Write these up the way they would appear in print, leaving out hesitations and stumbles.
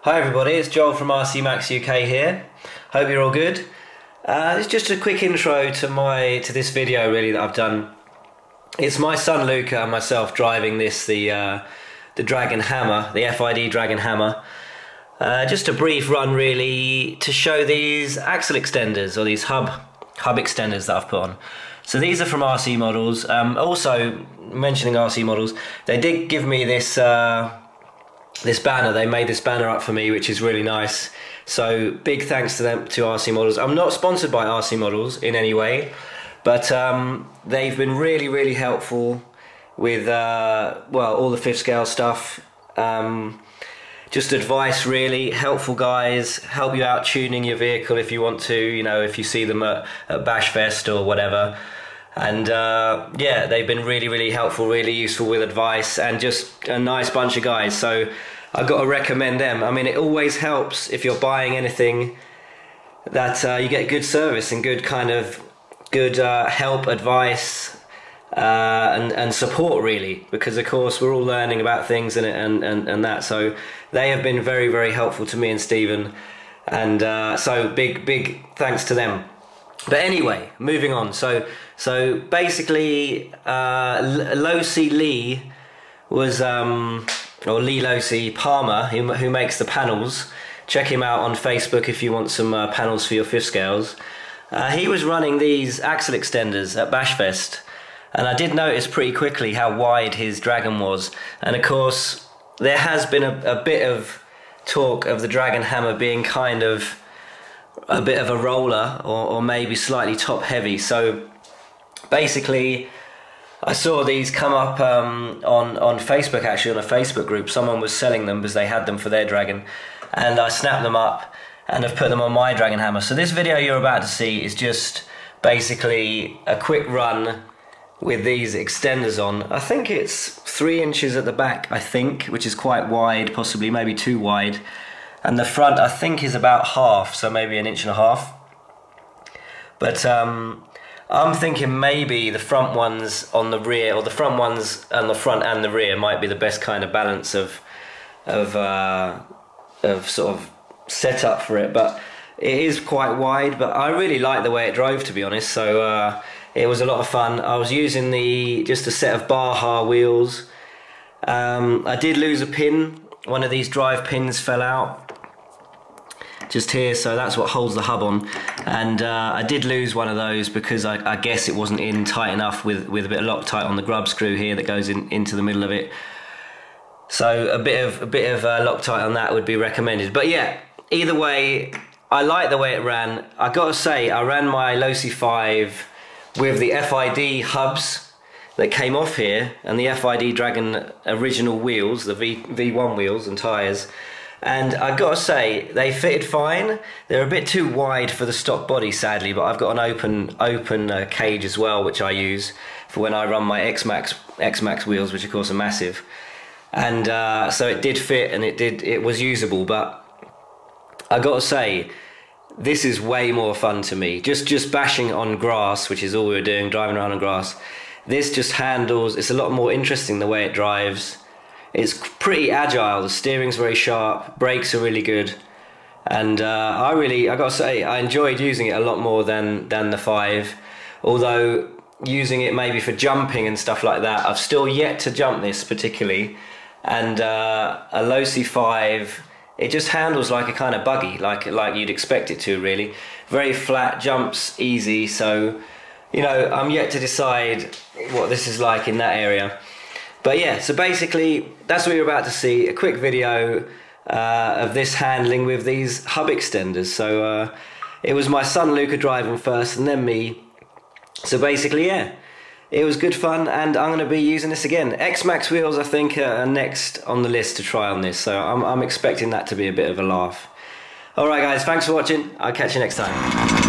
Hi everybody, it's Joel from RC Max UK here. Hope you're all good. It's just a quick intro to this video really that I've done. It's my son Luca and myself driving this, the Dragon Hammer, the FID Dragon Hammer. Just a brief run really to show these axle extenders, or these hub extenders that I've put on. So these are from RC Models. Also mentioning RC Models, they did give me this this banner. They made this banner up for me, which is really nice. So big thanks to them, to RC Models. I'm not sponsored by RC Models in any way, but they've been really helpful with well, all the fifth scale stuff. Just advice really, helpful guys, help you out tuning your vehicle if you want to, you know, if you see them at Bash Fest or whatever. And yeah, they've been really helpful, really useful with advice, and just a nice bunch of guys. So I've got to recommend them. I mean, it always helps if you're buying anything that you get good service and good help, advice, and support really, because of course we're all learning about things and that. So they have been very helpful to me and Stephen, and so big thanks to them. But anyway, moving on. So basically, Losi Lee was, or Lee Losi Palmer, who makes the panels. Check him out on Facebook if you want some panels for your fifth scales. He was running these axle extenders at Bash Fest, and I did notice pretty quickly how wide his Dragon was. And of course, there has been a bit of talk of the Dragon Hammer being kind of a bit of a roller, or maybe slightly top heavy. So basically I saw these come up on Facebook, actually on a Facebook group. Someone was selling them because they had them for their Dragon, and I snapped them up and have put them on my Dragon Hammer. So this video you're about to see is just basically a quick run with these extenders on. I think it's 3 inches at the back, I think, which is quite wide, possibly maybe too wide. And the front, I think, is about half, so maybe 1.5 inches. But I'm thinking maybe the front ones on the rear, or the front ones on the front and the rear, might be the best kind of balance of sort of setup for it. But it is quite wide, but I really like the way it drove, to be honest. So it was a lot of fun. I was using just a set of Baja wheels. I did lose a pin. One of these drive pins fell out just here, so that's what holds the hub on, and I did lose one of those because I guess it wasn't in tight enough with a bit of Loctite on the grub screw here that goes into the middle of it. So a bit of Loctite on that would be recommended. But yeah, either way, I like the way it ran. I gotta say, I ran my Losi 5 with the FID hubs that came off here, and the FID Dragon original wheels, the V1 wheels and tyres, and I gotta say they fitted fine. They're a bit too wide for the stock body, sadly, but I've got an open cage as well, which I use for when I run my X-Max wheels, which of course are massive, and so it did fit, and it was usable. But I gotta say, this is way more fun to me. Just bashing on grass, which is all we were doing, driving around on grass. This just handles, it's a lot more interesting the way it drives. It's pretty agile, the steering's very sharp, brakes are really good, and I gotta say, I enjoyed using it a lot more than the 5, although using it maybe for jumping and stuff like that, I've still yet to jump this particularly, and a Losi 5, it just handles like a kind of buggy, like you'd expect it to really. Very flat, jumps easy, so you know, I'm yet to decide what this is like in that area. But yeah, so basically that's what you're about to see, a quick video of this handling with these hub extenders. So it was my son Luca driving first and then me. So basically, yeah, it was good fun, and I'm going to be using this again. X-Max wheels, I think, are next on the list to try on this, so I'm expecting that to be a bit of a laugh. Alright guys, thanks for watching, I'll catch you next time.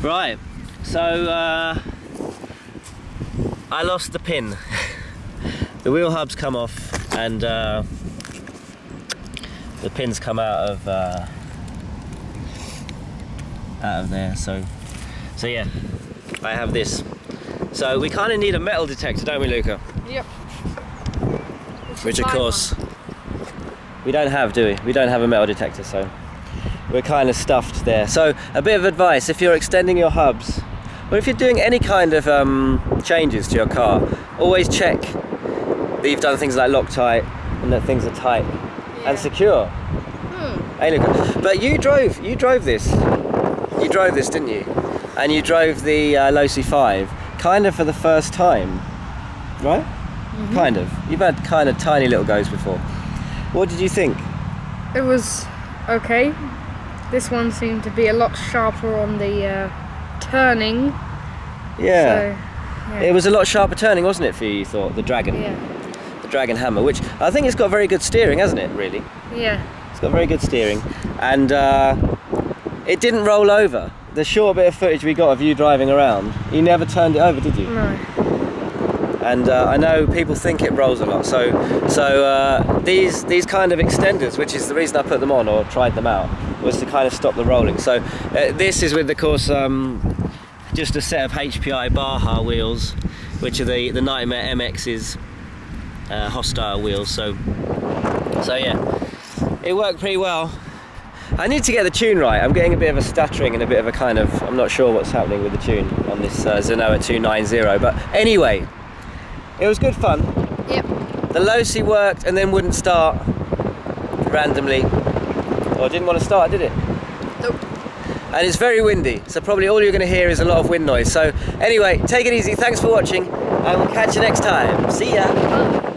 Right, so I lost the pin. The wheel hub's come off and the pins come out of there. So yeah, I have this. So we kind of need a metal detector, don't we, Luca? Yep. Which of course we don't have, do we? We don't have a metal detector, so we're kind of stuffed there. So a bit of advice: if you're extending your hubs, or if you're doing any kind of changes to your car, always check that you've done things like Loctite and that things are tight and secure. Hey, Luca. But you drove this. You drove this, didn't you? And you drove the Losi 5 kind of for the first time, right? Kind of. You've had kind of tiny little goes before. What did you think? It was okay. This one seemed to be a lot sharper on the turning. Yeah. So, It was a lot sharper turning, wasn't it, for you thought? The Dragon. Yeah. The Dragon Hammer, which I think it's got very good steering, hasn't it, really? Yeah. It's got very good steering. And it didn't roll over. The short bit of footage we got of you driving around, you never turned it over, did you? No. And I know people think it rolls a lot, so these kind of extenders, which is the reason I put them on or tried them out, was to kind of stop the rolling. So this is with, of course, just a set of HPI Baja wheels, which are the Nightmare MX's hostile wheels. So yeah, it worked pretty well. I need to get the tune right. I'm getting a bit of a stuttering and a bit of a kind of, I'm not sure what's happening with the tune on this Zenoa 290, but anyway, it was good fun. Yep. The Losi worked and then wouldn't start randomly, or didn't want to start, did it? Nope. And it's very windy, so probably all you're going to hear is a lot of wind noise. So anyway, take it easy, thanks for watching, and we'll catch you next time. See ya!